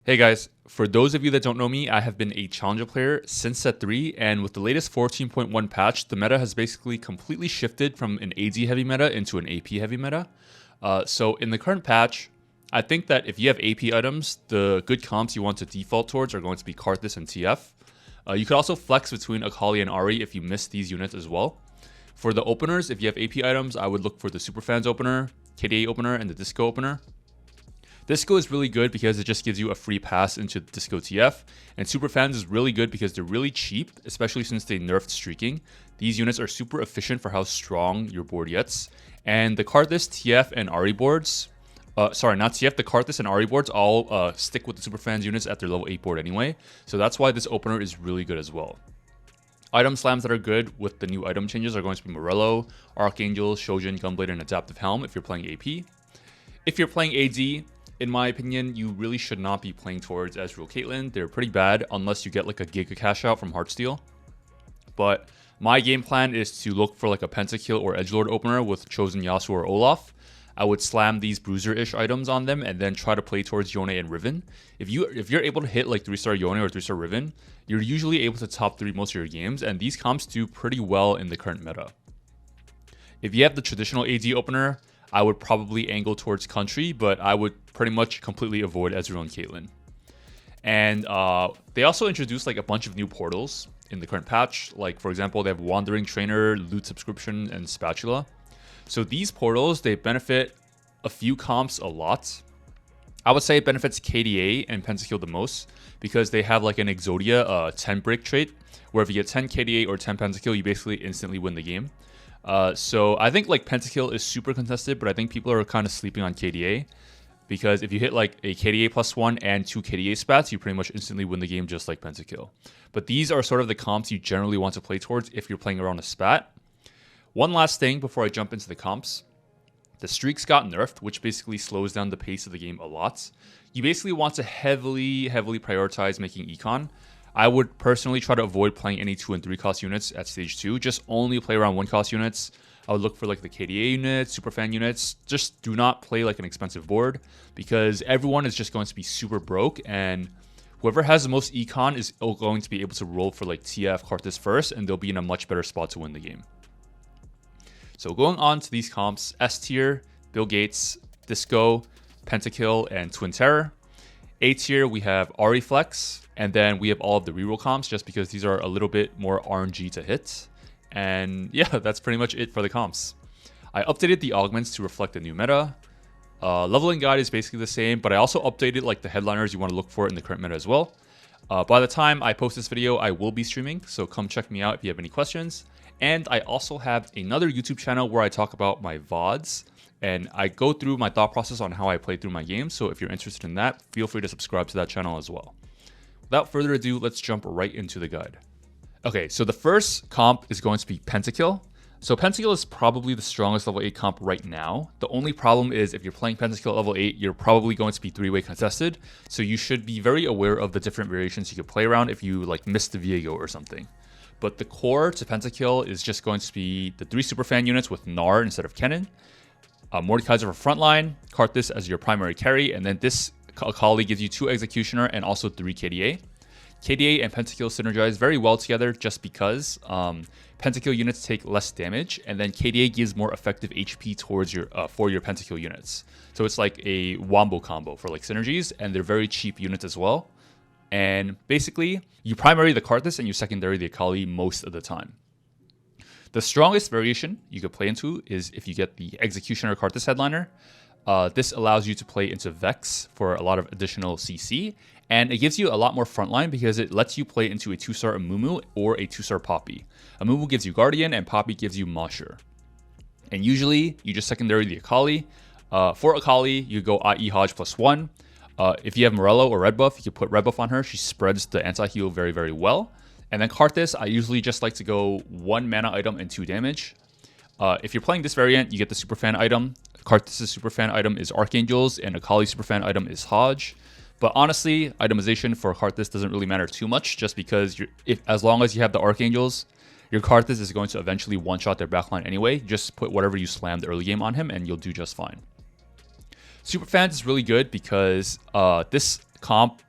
Hey guys, for those of you that don't know me, I have been a Challenger player since set 3, and with the latest 14.1 patch, the meta has basically completely shifted from an AD heavy meta into an AP heavy meta. So in the current patch, I think that if you have AP items, the good comps you want to default towards are going to be Karthus and TF. You could also flex between Akali and Ahri if you miss these units as well. For the openers, if you have AP items, I would look for the Superfans opener, KDA opener, and the Disco opener. Disco is really good because it just gives you a free pass into Disco TF, and Superfans is really good because they're really cheap, especially since they nerfed streaking. These units are super efficient for how strong your board gets, and the Karthus, TF, and Ahri boards, the Karthus and Ahri boards all stick with the Superfans units at their level 8 board anyway, so that's why this opener is really good as well. Item slams that are good with the new item changes are going to be Morello, Archangel, Shojin, Gunblade, and Adaptive Helm if you're playing AP. If you're playing AD, in my opinion, you really should not be playing towards Ezreal Caitlyn. They're pretty bad unless you get like a Giga cash out from Heartsteel. But my game plan is to look for like a Pentakill or Edgelord opener with Chosen Yasuo or Olaf. I would slam these bruiser-ish items on them and then try to play towards Yone and Riven. If you're able to hit like 3-star Yone or 3-star Riven, you're usually able to top 3 most of your games, and these comps do pretty well in the current meta. If you have the traditional AD opener, I would probably angle towards Country, but I would pretty much completely avoid Ezreal and Caitlyn. And they also introduced like a bunch of new portals in the current patch. Like, for example, they have Wandering Trainer, Loot Subscription, and Spatula. So these portals, they benefit a few comps a lot. I would say it benefits KDA and Pentakill the most because they have like an Exodia 10 break trait, where if you get 10 KDA or 10 Pentakill, you basically instantly win the game. So I think like Pentakill is super contested, but I think people are kind of sleeping on KDA because if you hit like a KDA +1 and 2 KDA spats, you pretty much instantly win the game just like Pentakill. But these are sort of the comps you generally want to play towards if you're playing around a spat. One last thing before I jump into the comps. The streaks got nerfed, which basically slows down the pace of the game a lot. You basically want to heavily prioritize making econ. I would personally try to avoid playing any 2 and 3 cost units at stage 2. Just only play around 1 cost units. I would look for like the KDA units, Superfan units. Just do not play like an expensive board because everyone is just going to be super broke, and whoever has the most econ is going to be able to roll for like TF Karthus first, and they'll be in a much better spot to win the game. So going on to these comps, S tier, Bill Gates, Disco, Pentakill, and Twin Terror. A tier, we have Ahri Flex, and then we have all of the reroll comps just because these are a little bit more RNG to hit. And yeah, that's pretty much it for the comps. I updated the augments to reflect the new meta. Leveling guide is basically the same, but I also updated like the headliners you want to look for in the current meta as well. By the time I post this video, I will be streaming, so come check me out if you have any questions. And I also have another YouTube channel where I talk about my VODs, and I go through my thought process on how I play through my games. So if you're interested in that, feel free to subscribe to that channel as well. Without further ado, let's jump right into the guide. Okay, so the first comp is going to be Pentakill. So Pentakill is probably the strongest level 8 comp right now. The only problem is if you're playing Pentakill level 8, you're probably going to be 3-way contested. So you should be very aware of the different variations you could play around if you like missed the Viego or something. But the core to Pentakill is just going to be the 3 Superfan units with Gnar instead of Kennen, Mordekaiser for frontline, Karthus as your primary carry, and then this Akali gives you 2 Executioner and also 3 KDA. KDA and Pentakill synergize very well together just because Pentakill units take less damage, and then KDA gives more effective HP towards your for your Pentakill units. So it's like a wombo combo for like synergies, and they're very cheap units as well. And basically, you primary the Karthus and you secondary the Akali most of the time. The strongest variation you could play into is if you get the Executioner Karthus headliner. This allows you to play into Vex for a lot of additional CC, and it gives you a lot more frontline because it lets you play into a 2-star Amumu or a 2-star Poppy. Amumu gives you Guardian and Poppy gives you Mosher. And usually, you just secondary the Akali. For Akali, you go IE Hodge +1. If you have Morello or red buff, you can put red buff on her. She spreads the anti-heal very, very well. And then Karthus, I usually just like to go 1 mana item and 2 damage. If you're playing this variant, you get the Superfan item. Karthus' Superfan item is Archangels, and Akali's Superfan item is Hodge. But honestly, itemization for Karthus doesn't really matter too much, just because as long as you have the Archangels, your Karthus is going to eventually one-shot their backline anyway. Just put whatever you slammed early game on him, and you'll do just fine. Superfans is really good because this comp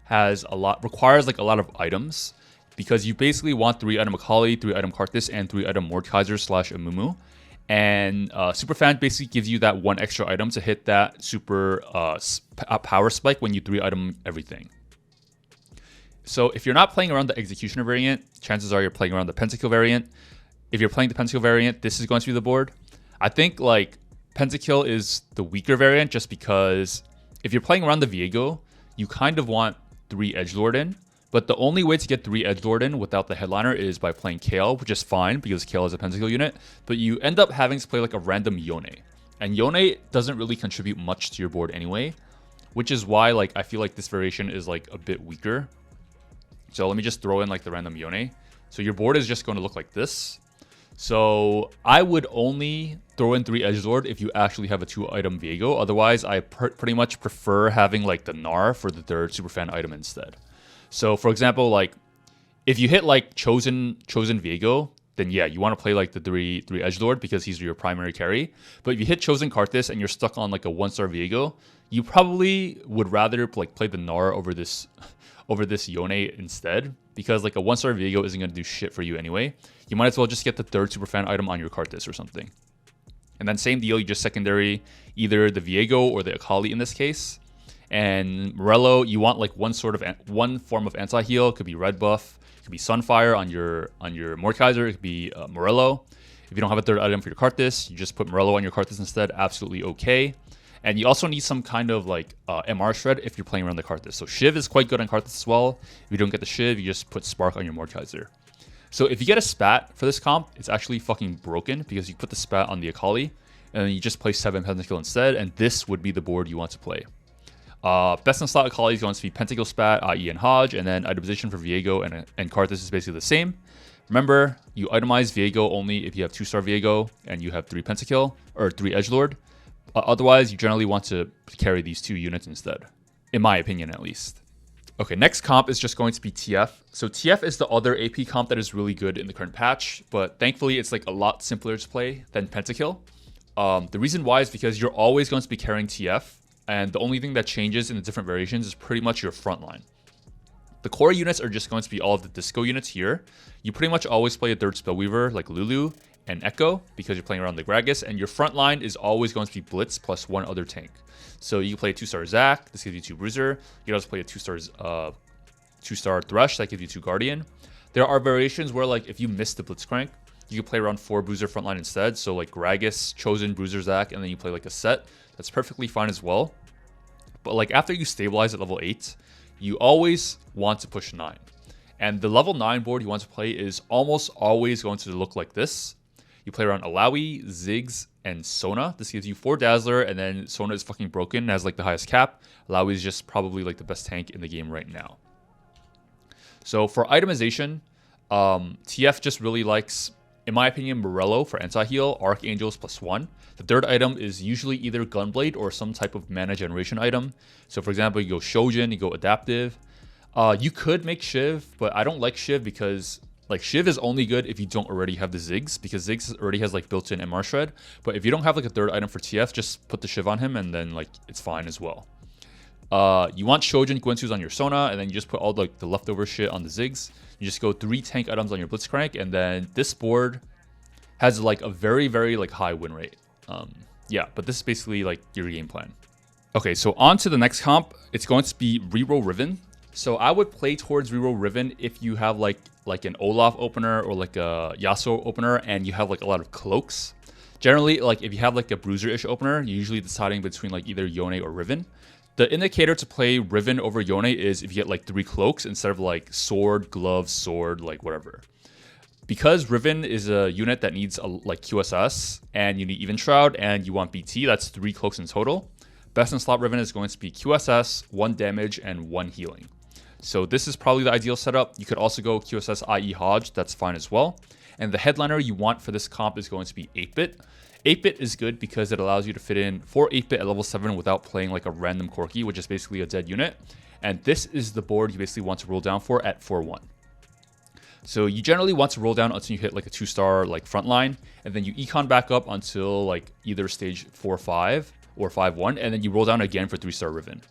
requires like a lot of items, because you basically want 3-item Akali, 3-item Karthus, and 3-item Mordekaiser / Amumu. And Superfan basically gives you that one extra item to hit that super power spike when you 3-item everything. So if you're not playing around the Executioner variant, chances are you're playing around the Pentakill variant. If you're playing the Pentakill variant, this is going to be the board. I think like Pentakill is the weaker variant, just because if you're playing around the Viego, you kind of want 3 Edgelord in. But the only way to get 3 Edgelord in without the headliner is by playing Kayle, which is fine because Kayle is a Pentakill unit. But you end up having to play like a random Yone. And Yone doesn't really contribute much to your board anyway, which is why like I feel like this variation is like a bit weaker. So let me just throw in like the random Yone. So your board is just going to look like this. So I would only throw in 3 Edgelord if you actually have a 2-item Viego. Otherwise, I pretty much prefer having like the Gnar for the 3rd Superfan item instead. So for example, like if you hit like Chosen Viego, then yeah, you want to play like the 3 Edgelord because he's your primary carry. But if you hit Chosen Karthus and you're stuck on like a 1-star Viego, you probably would rather like play the Gnar over this Yone instead, because like a 1-star Viego isn't going to do shit for you anyway. You might as well just get the 3rd Superfan item on your Karthus or something. And then same deal, you just secondary either the Viego or the Akali in this case. And Morello, you want like one form of anti-heal. It could be red buff, it could be Sunfire on your Mordekaiser, it could be Morello. If you don't have a 3rd item for your Karthus, you just put Morello on your Karthus instead. Absolutely okay. And you also need some kind of like MR shred if you're playing around the Karthus. So Shiv is quite good on Karthus as well. If you don't get the Shiv, you just put Spark on your Mordekaiser. So if you get a Spat for this comp, it's actually fucking broken, because you put the Spat on the Akali and then you just play 7 Pentakill instead, and this would be the board you want to play. Best in slot Akali is going to be Pentakill Spat, IE, and Hodge, and then itemization for Viego and Karthus is basically the same. Remember, you itemize Viego only if you have 2-star Viego and you have 3 Pentakill or 3 Edgelord. Otherwise, you generally want to carry these 2 units instead, in my opinion at least. Okay, next comp is just going to be TF. So TF is the other AP comp that is really good in the current patch, but thankfully it's like a lot simpler to play than Pentakill. The reason why is because you're always going to be carrying TF, and the only thing that changes in the different variations is pretty much your front line. The core units are just going to be all of the disco units here. You pretty much always play a 3rd Spellweaver like Lulu and Echo because you're playing around the Gragas, and your front line is always going to be Blitz plus 1 other tank. So you can play a 2-star Zac, this gives you 2 Bruiser. You can also play a 2-star Thresh, that gives you 2 Guardian. There are variations where like if you miss the Blitzcrank, you can play around 4 Bruiser frontline instead. So like Gragas, Chosen, Bruiser, Zac, and then you play like a set. That's perfectly fine as well. But like after you stabilize at level 8, you always want to push 9. And the level 9 board you want to play is almost always going to look like this. You play around Alawi, Ziggs, and Sona. This gives you 4 Dazzler, and then Sona is fucking broken and has like the highest cap. Alawi is just probably like the best tank in the game right now. So for itemization, TF just really likes, in my opinion, Morello for anti-heal, Archangels plus 1. The 3rd item is usually either Gunblade or some type of mana generation item. So for example, you go Shojin, you go Adaptive. You could make Shiv, but I don't like Shiv because like Shiv is only good if you don't already have the Ziggs, because Ziggs already has like built-in MR Shred. But if you don't have like a 3rd item for TF, just put the Shiv on him and then like it's fine as well. You want Shojin Guinsus on your Sona, and then you just put all like the leftover shit on the Ziggs. You just go 3 tank items on your Blitzcrank, and then this board has like a very, very like high win rate. Yeah, but this is basically like your game plan. Okay, so on to the next comp. It's going to be Reroll Riven. So I would play towards Reroll Riven if you have like an Olaf opener or like a Yasuo opener and you have like a lot of cloaks. Generally, like if you have like a Bruiser-ish opener, you're usually deciding between like either Yone or Riven. The indicator to play Riven over Yone is if you get like 3 cloaks instead of like sword, glove, sword, like whatever. Because Riven is a unit that needs like QSS and you need Even Shroud and you want BT, that's 3 cloaks in total. Best in slot Riven is going to be QSS, 1 damage, and 1 healing. So this is probably the ideal setup. You could also go QSS IE Hodge, that's fine as well. And the headliner you want for this comp is going to be 8-bit. 8-bit is good because it allows you to fit in 4 8-bit at level 7 without playing like a random Corki, which is basically a dead unit. And this is the board you basically want to roll down for at 4-1. So you generally want to roll down until you hit like a 2-star like frontline, and then you econ back up until like either stage 4-5 or 5-1, and then you roll down again for 3-star Riven.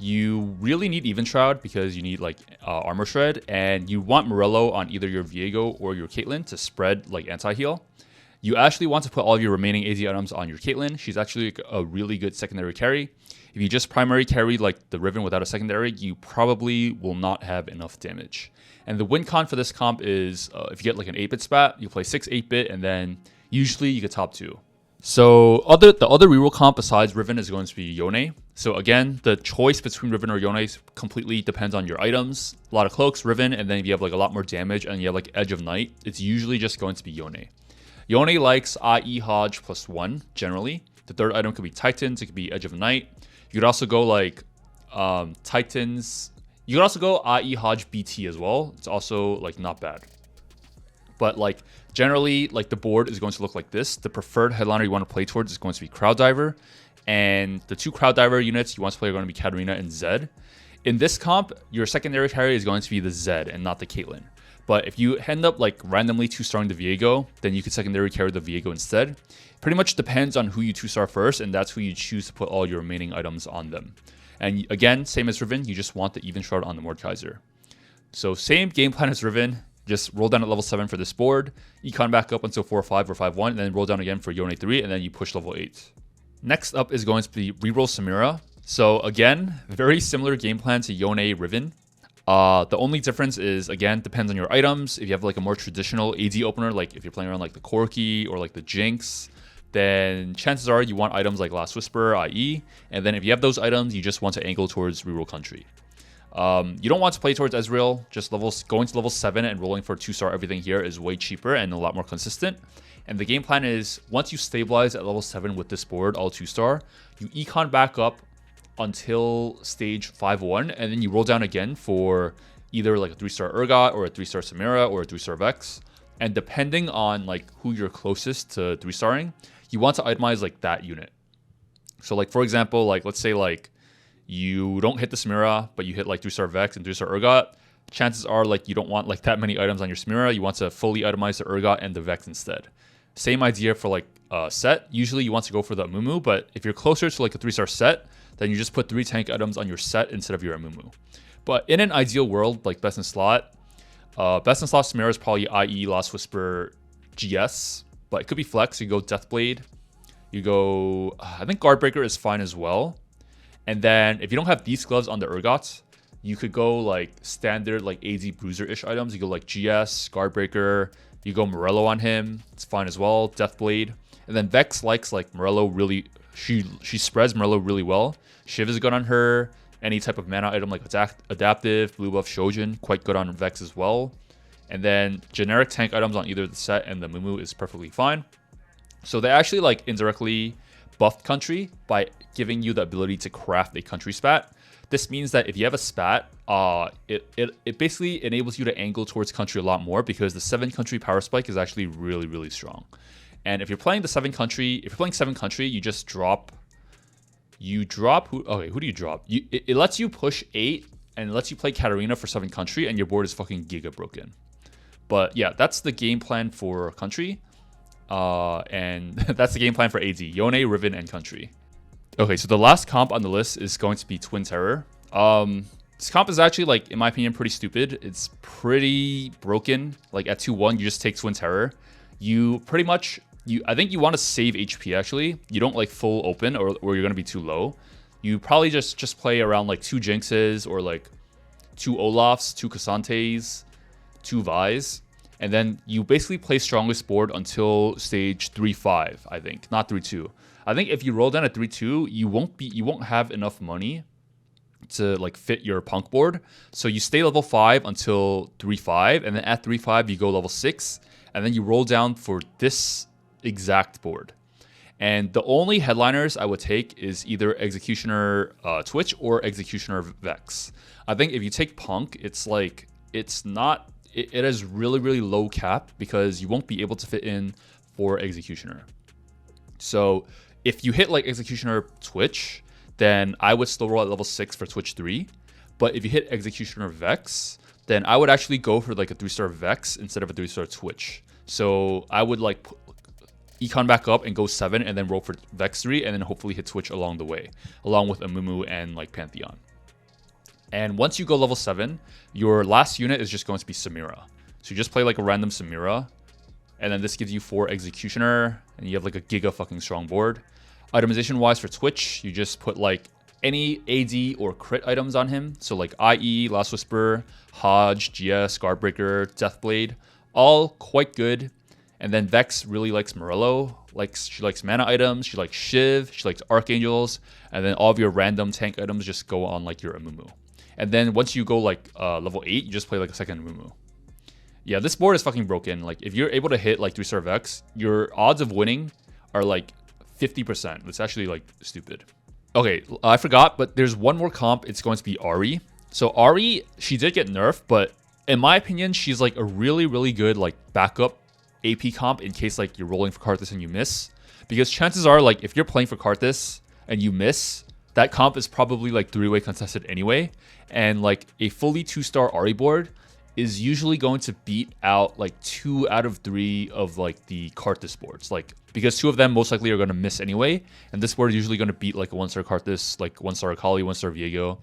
You really need Even Shroud because you need like Armor Shred, and you want Morello on either your Viego or your Caitlyn to spread like anti-heal. You actually want to put all of your remaining AD items on your Caitlyn. She's actually a really good secondary carry. If you just primary carry like the Riven without a secondary, you probably will not have enough damage. And the win con for this comp is if you get like an 8-bit spat, you play 6 8-bit, and then usually you get top 2. So the other reroll comp besides Riven is going to be Yone. So again, the choice between Riven or Yone completely depends on your items. A lot of cloaks, Riven, and then if you have like a lot more damage and you have like Edge of Night, it's usually just going to be Yone. Yone likes IE Hodge +1 generally. The third item could be Titans, it could be Edge of Night. You could also go like Titans. You could also go IE Hodge BT as well. It's also like not bad. But like generally, like the board is going to look like this. The preferred headliner you want to play towards is going to be Crowd Diver. And the 2 Crowd Diver units you want to play are going to be Katarina and Zed. In this comp, your secondary carry is going to be the Zed and not the Caitlyn. But if you end up like randomly 2-starring the Viego, then you could secondary carry the Viego instead. Pretty much depends on who you 2-star first, and that's who you choose to put all your remaining items on them. And again, same as Riven, you just want the Even Shroud on the Mordekaiser. So same game plan as Riven, just roll down at level 7 for this board, econ back up until 4-5 or 5-1, and then roll down again for Yone 3, and then you push level 8. Next up is going to be Reroll Samira. So again, very similar game plan to Yone Riven. The only difference is, again, depends on your items. If you have like a more traditional AD opener, like if you're playing around like the Corki or like the Jinx, then chances are you want items like Last Whisper, IE, and then if you have those items, you just want to angle towards Reroll Country. You don't want to play towards Ezreal, just going to level 7 and rolling for 2-star everything here is way cheaper and a lot more consistent. And the game plan is, once you stabilize at level 7 with this board, all 2-star, you econ back up until stage 5-1, and then you roll down again for either like a 3-star Urgot or a 3-star Samira or a 3-star Vex. And depending on like who you're closest to 3-starring, you want to itemize like that unit. So like for example, like let's say like you don't hit the Samira, but you hit like 3-star Vex and 3-star Urgot. Chances are like you don't want like that many items on your Samira. You want to fully itemize the Urgot and the Vex instead. Same idea for like set. Usually you want to go for the Amumu, but if you're closer to like a 3-star set, then you just put 3 tank items on your set instead of your Amumu. But in an ideal world, like best in slot Samira is probably IE, Last Whisper, GS, but it could be Flex. You go Deathblade. You go, I think Guardbreaker is fine as well. And then if you don't have Beast Gloves on the Urgots, you could go like standard like AD Bruiser-ish items. You go like GS, Guardbreaker. You go Morello on him. It's fine as well. Deathblade. And then Vex likes like Morello really, she spreads Morello really well. Shiv is good on her. Any type of mana item like Adaptive, Blue Buff, Shojin, quite good on Vex as well. And then generic tank items on either the set and the Mumu is perfectly fine. So they actually like indirectly buffed Country by giving you the ability to craft a Country spat. This means that if you have a spat, it basically enables you to angle towards Country a lot more because the 7 Country power spike is actually really, really strong. And if you're playing the 7 Country, if you're playing 7 Country, you just drop. Who do you drop? It lets you push 8 and it lets you play Katarina for 7 Country, and your board is fucking giga broken. But yeah, that's the game plan for Country. And that's the game plan for AD. Yone, Riven, and Country. Okay, so the last comp on the list is going to be Twin Terror. This comp is actually, like, in my opinion, pretty stupid. It's pretty broken. Like, at 2-1, you just take Twin Terror. You pretty much... I think you want to save HP, actually. You don't, like, full open or you're going to be too low. You probably just play around, like, 2 Jinxes or, like, 2 Olafs, 2 Cassantes, 2 Vi's. And then you basically play strongest board until stage 3-5, I think. Not 3-2. I think if you roll down at 3-2, you won't have enough money to like fit your punk board. So you stay level 5 until 3-5, and then at 3-5 you go level 6, and then you roll down for this exact board. And the only headliners I would take is either Executioner Twitch or Executioner Vex. I think if you take Punk, it's like it has really, really low cap because you won't be able to fit in for Executioner. So if you hit like Executioner Twitch, then I would still roll at level 6 for Twitch 3. But if you hit Executioner Vex, then I would actually go for like a 3-star Vex instead of a 3-star Twitch. So I would like econ back up and go 7 and then roll for Vex 3 and then hopefully hit Twitch along the way, along with Amumu and like Pantheon. And once you go level 7, your last unit is just going to be Samira. So you just play like a random Samira, and then this gives you 4 Executioner, and you have like a giga fucking strong board. Itemization wise for Twitch, you just put like any AD or crit items on him. So like IE, Last Whisper, Hodge, GS, Guardbreaker, Deathblade, all quite good. And then Vex really likes Morello. She likes mana items, she likes Shiv, she likes Archangels, and then all of your random tank items just go on like your Amumu. And then once you go like level 8, you just play like a second Amumu. Yeah, this board is fucking broken. Like if you're able to hit like 3-star Vex, your odds of winning are like 50%. It's actually like stupid. Okay, I forgot, but there's one more comp. It's going to be Ahri. So Ahri, she did get nerfed, but in my opinion, she's like a really, really good like backup AP comp in case like you're rolling for Karthus and you miss. Because chances are like if you're playing for Karthus and you miss, that comp is probably like 3-way contested anyway. And like a fully 2-star Ahri board is usually going to beat out like 2 out of 3 of like the Karthus boards. Like because 2 of them most likely are going to miss anyway. And this board is usually going to beat like a 1-star Karthus, like 1-star Akali, 1-star Viego.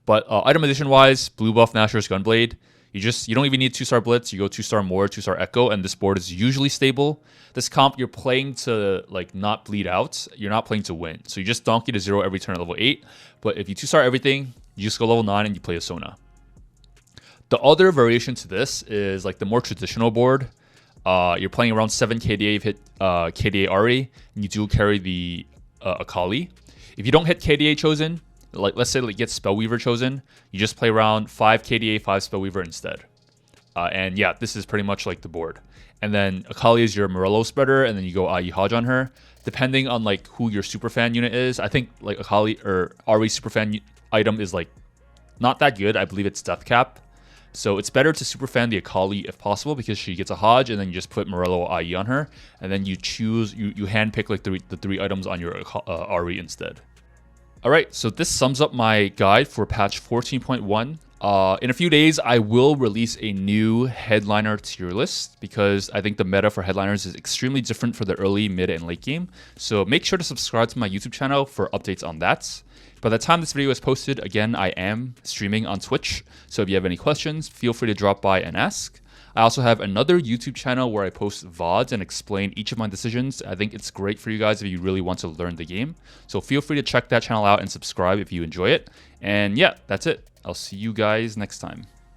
But itemization wise, blue buff Nashor's Gunblade. You don't even need 2-star Blitz. You go 2-star Moore, 2-star Echo, and this board is usually stable. This comp, you're playing to like not bleed out. You're not playing to win. So you just donkey to 0 every turn at level 8. But if you 2-star everything, you just go level 9 and you play a Sona. The other variation to this is like the more traditional board. You're playing around 7 KDA, you've hit KDA Ahri, and you do carry the Akali. If you don't hit KDA chosen, like let's say like get Spellweaver chosen, you just play around 5 KDA, 5 Spellweaver instead. And yeah, this is pretty much like the board. And then Akali is your Morello spreader, and then you go IE Hodge on her. Depending on like who your superfan unit is, I think like Akali or Ahri superfan item is like not that good. I believe it's Death Cap. So it's better to superfan the Akali if possible because she gets a Hodge, and then you just put Morello IE on her, and then you choose, you handpick like the 3 items on your Ahri instead. Alright, so this sums up my guide for patch 14.1. In a few days, I will release a new headliner tier list because I think the meta for headliners is extremely different for the early, mid, and late game. So make sure to subscribe to my YouTube channel for updates on that. By the time this video is posted, again, I am streaming on Twitch. So if you have any questions, feel free to drop by and ask. I also have another YouTube channel where I post VODs and explain each of my decisions. I think it's great for you guys if you really want to learn the game. So feel free to check that channel out and subscribe if you enjoy it. And yeah, that's it. I'll see you guys next time.